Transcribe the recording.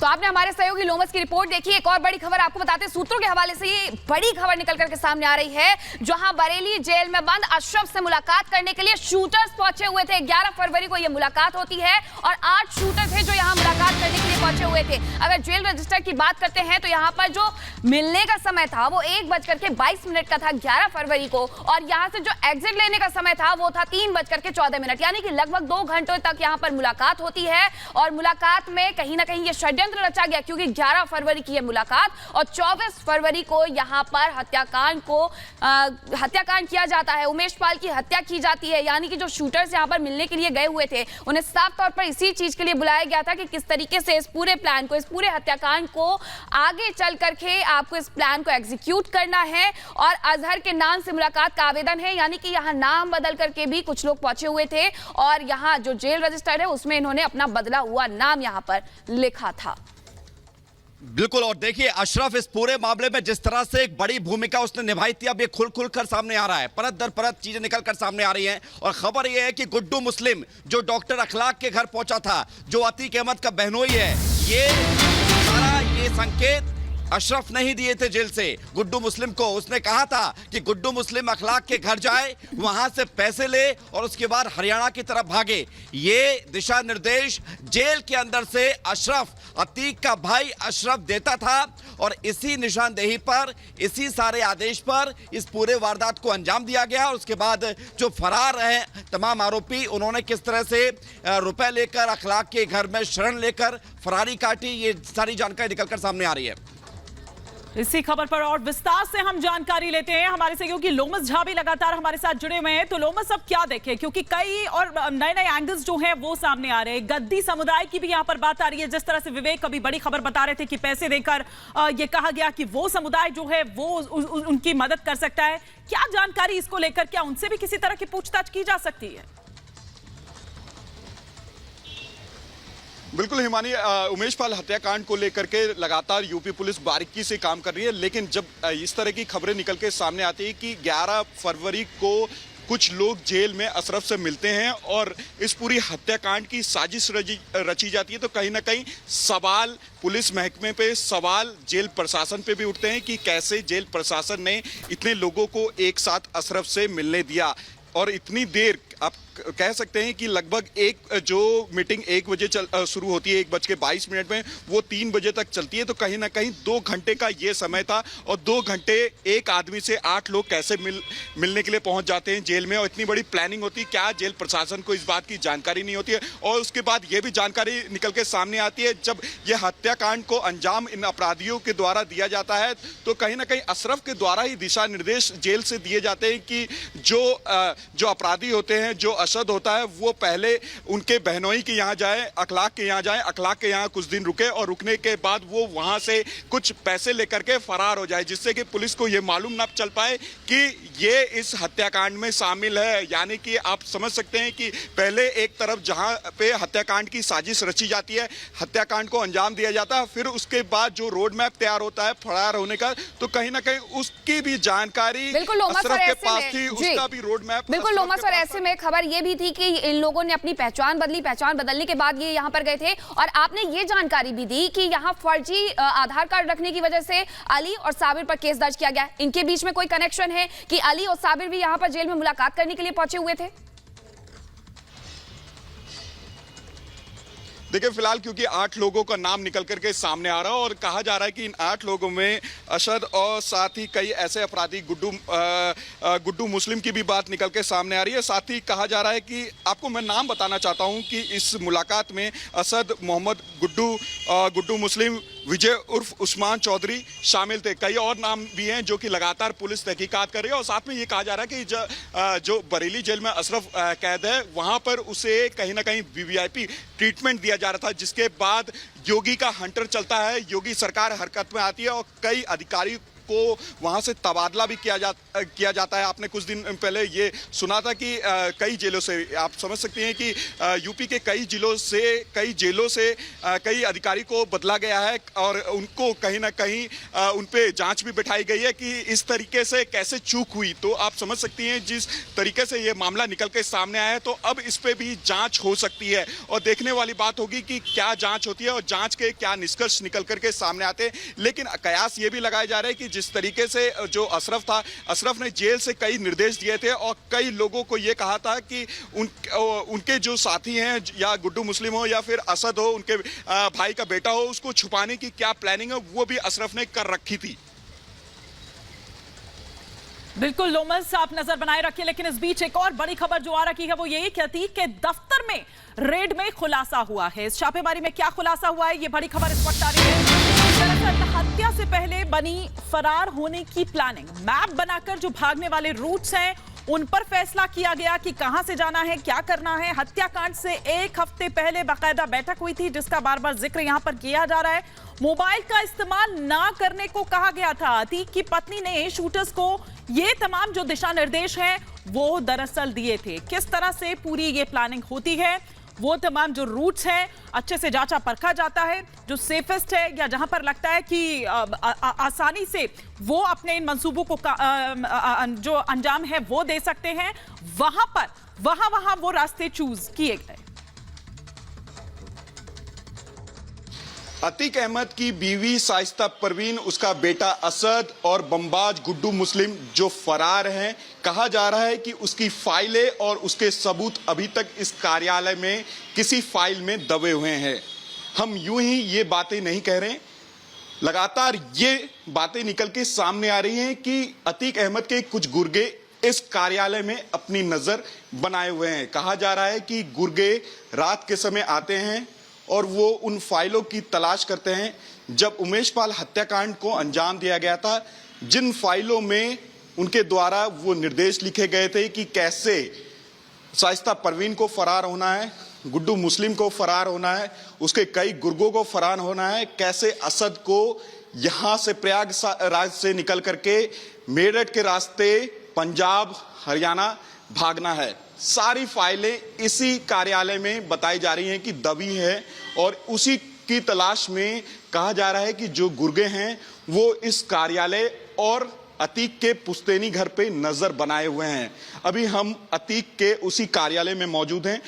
तो आपने हमारे सहयोगी लोमस की रिपोर्ट देखी। एक और बड़ी खबर आपको बताते हैं, सूत्रों के हवाले से ये बड़ी खबर निकल करके सामने आ रही है, जहां बरेली जेल में बंद अशरफ से मुलाकात करने के लिए शूटर्स पहुंचे हुए थे। 11 फरवरी को यह मुलाकात होती है और 8 शूटर थे जो यहां मुलाकात करने के लिए पहुंचे हुए थे। अगर जेल रजिस्टर की बात करते हैं तो यहां पर जो मिलने का समय था वो 1:22 का था 11 फरवरी को, और यहां से जो एग्जिट लेने का समय था वो था 3:14, यानी कि लगभग 2 घंटों तक यहां पर मुलाकात होती है। और मुलाकात में कहीं ना कहीं ये षड्यंत्र रचा गया, क्योंकि 11 फरवरी की यह मुलाकात और 24 फरवरी को यहां पर हत्याकांड किया जाता है। उमेश पाल की हत्या की जाती है, यानी कि जो शूटर्स यहां पर मिलने के लिए गए हुए थे उन्हें साफ तौर पर इसी चीज के लिए बुलाया गया था कि किस तरीके से इस पूरे प्लान को, इस पूरे हत्याकांड को आगे चल करके आपको इस प्लान को एग्जीक्यूट करना है। और अजहर के नाम से मुलाकात का आवेदन है, यानी कि यहां नाम बदल करके भी कुछ लोग पहुंचे हुए थे और यहां जो जेल रजिस्टर है उसमें इन्होंने अपना बदला हुआ नाम यहां पर लिखा था। बिल्कुल, और देखिए अशरफ इस पूरे मामले में जिस तरह से एक बड़ी भूमिका उसने निभाई थी, अब ये खुल कर सामने आ रहा है। परत दर परत चीजें निकल कर सामने आ रही हैं। और खबर ये है कि गुड्डू मुस्लिम जो डॉक्टर अखलाक के घर पहुंचा था, जो अतीक अहमद का बहनोई है, ये सारा ये संकेत अशरफ नहीं दिए थे जेल से गुड्डू मुस्लिम को। उसने कहा था कि गुड्डू मुस्लिम अखलाक के घर जाए, वहां से पैसे ले और उसके बाद हरियाणा की तरफ भागे। ये दिशा निर्देश जेल के अंदर से अशरफ, अतीक का भाई अशरफ देता था। और इसी निशानदेही पर, इसी सारे आदेश पर इस पूरे वारदात को अंजाम दिया गया। और उसके बाद जो फरार रहे तमाम आरोपी, उन्होंने किस तरह से रुपए लेकर अखलाक के घर में शरण लेकर फरारी काटी, ये सारी जानकारी निकलकर सामने आ रही है। इसी खबर पर और विस्तार से हम जानकारी लेते हैं हमारे सहयोगी लोमस झा भी लगातार हमारे साथ जुड़े हुए हैं। तो लोमस, अब क्या देखें, क्योंकि कई और नए नए एंगल्स जो हैं वो सामने आ रहे हैं। गद्दी समुदाय की भी यहां पर बात आ रही है। जिस तरह से विवेक कभी बड़ी खबर बता रहे थे कि पैसे देकर ये कहा गया कि वो समुदाय जो है वो उनकी मदद कर सकता है। क्या जानकारी इसको लेकर, क्या उनसे भी किसी तरह की पूछताछ की जा सकती है? बिल्कुल हिमानी, उमेश पाल हत्याकांड को लेकर के लगातार यूपी पुलिस बारीकी से काम कर रही है। लेकिन जब इस तरह की खबरें निकल के सामने आती है कि 11 फरवरी को कुछ लोग जेल में अशरफ से मिलते हैं और इस पूरी हत्याकांड की साजिश रची जाती है, तो कहीं ना कहीं सवाल पुलिस महकमे पे, सवाल जेल प्रशासन पे भी उठते हैं कि कैसे जेल प्रशासन ने इतने लोगों को एक साथ अशरफ से मिलने दिया। और इतनी देर, आप कह सकते हैं कि लगभग जो मीटिंग 1 बजे शुरू होती है 1:22 में, वो 3 बजे तक चलती है। तो कहीं ना कहीं 2 घंटे का ये समय था और 2 घंटे एक आदमी से 8 लोग कैसे मिलने के लिए पहुंच जाते हैं जेल में। और इतनी बड़ी प्लानिंग होती है, क्या जेल प्रशासन को इस बात की जानकारी नहीं होती है? और उसके बाद ये भी जानकारी निकल के सामने आती है, जब ये हत्याकांड को अंजाम इन अपराधियों के द्वारा दिया जाता है तो कहीं ना कहीं अशरफ के द्वारा ही दिशा निर्देश जेल से दिए जाते हैं कि जो अपराधी होते हैं, जो अशद होता है, वो पहले उनके बहनोई के यहाँ जाए, अखलाक के यहाँ जाए, अखलाक के यहाँ कुछ दिन रुके और रुकने के बाद वो वहाँ से कुछ पैसे लेकर के फरार हो जाए, जिससे कि पुलिस को ये मालूम ना चल पाए कि ये इस हत्याकांड में शामिल है। यानी कि आप समझ सकते हैं कि पहले एक तरफ जहाँ पे हत्याकांड की साजिश रची जाती है, हत्याकांड को अंजाम दिया जाता है, फिर उसके बाद जो रोड मैप तैयार होता है फरार होने का, तो कहीं ना कहीं उसकी भी जानकारी अशरफ के पास थी, उसका भी रोड मैप। बिल्कुल लोमस, और ऐसे में खबर ये भी थी कि इन लोगों ने अपनी पहचान बदली, पहचान बदलने के बाद ये यहाँ पर गए थे। और आपने ये जानकारी भी दी कि यहाँ फर्जी आधार कार्ड रखने की वजह से अली और साबिर पर केस दर्ज किया गया। इनके बीच में कोई कनेक्शन है कि अली और साबिर भी यहाँ पर जेल में मुलाकात करने के लिए पहुंचे हुए थे? देखिए, फिलहाल क्योंकि 8 लोगों का नाम निकल करके सामने आ रहा है और कहा जा रहा है कि इन 8 लोगों में अशद और साथ ही कई ऐसे अपराधी, गुड्डू मुस्लिम की भी बात निकल के सामने आ रही है। साथ ही कहा जा रहा है कि आपको मैं नाम बताना चाहता हूं कि इस मुलाकात में असद, मोहम्मद, गुड्डू मुस्लिम, विजय उर्फ उस्मान चौधरी शामिल थे। कई और नाम भी हैं जो कि लगातार पुलिस तहकीकात कर रही है। और साथ में ये कहा जा रहा है कि जो बरेली जेल में अशरफ कैद है, वहां पर उसे कहीं ना कहीं वीवीआईपी ट्रीटमेंट दिया जा रहा था, जिसके बाद योगी का हंटर चलता है, योगी सरकार हरकत में आती है और कई अधिकारी को वहां से तबादला भी किया जाता है। आपने कुछ दिन पहले ये सुना था कि कई जेलों से, आप समझ सकते हैं कि यूपी के कई जेलों से कई अधिकारी को बदला गया है और उनको कहीं ना कहीं उन पे जांच भी बिठाई गई है कि इस तरीके से कैसे चूक हुई। तो आप समझ सकती हैं जिस तरीके से ये मामला निकल के सामने आया है, तो अब इस पे भी जांच हो सकती है और देखने वाली बात होगी कि क्या जांच होती है और जांच के क्या निष्कर्ष निकल करके सामने आते हैं। लेकिन कयास ये भी लगाया जा रहा है कि जिस तरीके से जो अशरफ था, अशरफ ने जेल से कई निर्देश दिए थे और कई लोगों को ये कहा था कि उनके जो साथी हैं, या गुड्डू मुस्लिम हो या फिर असद हो, उनके भाई का बेटा हो, उसको छुपाने की क्या प्लानिंग है वो भी अशरफ ने कर रखी थी। बिल्कुल लोमस, आप नजर बनाए रखिए। लेकिन इस बीच एक और बड़ी खबर जो आ रही है वो यही कि अतीक के दफ्तर में रेड में खुलासा हुआ है। इस छापेमारी में क्या खुलासा हुआ है, ये बड़ी खबर इस वक्त आ रही है। दरअसल हत्या से पहले बनी फरार होने की प्लानिंग, मैप बनाकर जो भागने वाले रूट्स हैं उन पर फैसला किया गया कि कहां से जाना है, क्या करना है। हत्याकांड से एक हफ्ते पहले बाकायदा बैठक हुई थी जिसका बार बार जिक्र यहां पर किया जा रहा है। मोबाइल का इस्तेमाल ना करने को कहा गया था। अतीक की पत्नी ने शूटर्स को ये तमाम जो दिशा निर्देश हैं वो दरअसल दिए थे। किस तरह से पूरी ये प्लानिंग होती है, वो तमाम जो रूट्स हैं अच्छे से जांचा परखा जाता है, जो सेफेस्ट है या जहां पर लगता है कि आसानी से वो अपने इन मंसूबों को जो अंजाम है वो दे सकते हैं, वहां वो रास्ते चूज किए गए। अतीक अहमद की बीवी शाइस्ता परवीन, उसका बेटा असद और बमबाज गुड्डू मुस्लिम जो फरार हैं, कहा जा रहा है कि उसकी फाइलें और उसके सबूत अभी तक इस कार्यालय में किसी फाइल में दबे हुए हैं। हम यूं ही ये बातें नहीं कह रहे, लगातार ये बातें निकल के सामने आ रही हैं कि अतीक अहमद के कुछ गुर्गे इस कार्यालय में अपनी नजर बनाए हुए हैं। कहा जा रहा है कि गुर्गे रात के समय आते हैं और वो उन फाइलों की तलाश करते हैं। जब उमेश पाल हत्याकांड को अंजाम दिया गया था, जिन फाइलों में उनके द्वारा वो निर्देश लिखे गए थे कि कैसे शाइस्ता परवीन को फरार होना है, गुड्डू मुस्लिम को फरार होना है, उसके कई गुर्गों को फरार होना है, कैसे असद को यहां से प्रयागराज से निकल करके मेरठ के रास्ते पंजाब हरियाणा भागना है, सारी फाइलें इसी कार्यालय में बताई जा रही हैं कि दबी है और उसी की तलाश में कहा जा रहा है कि जो गुर्गे हैं वो इस कार्यालय और अतीक के पुश्तैनी घर पे नजर बनाए हुए हैं। अभी हम अतीक के उसी कार्यालय में मौजूद हैं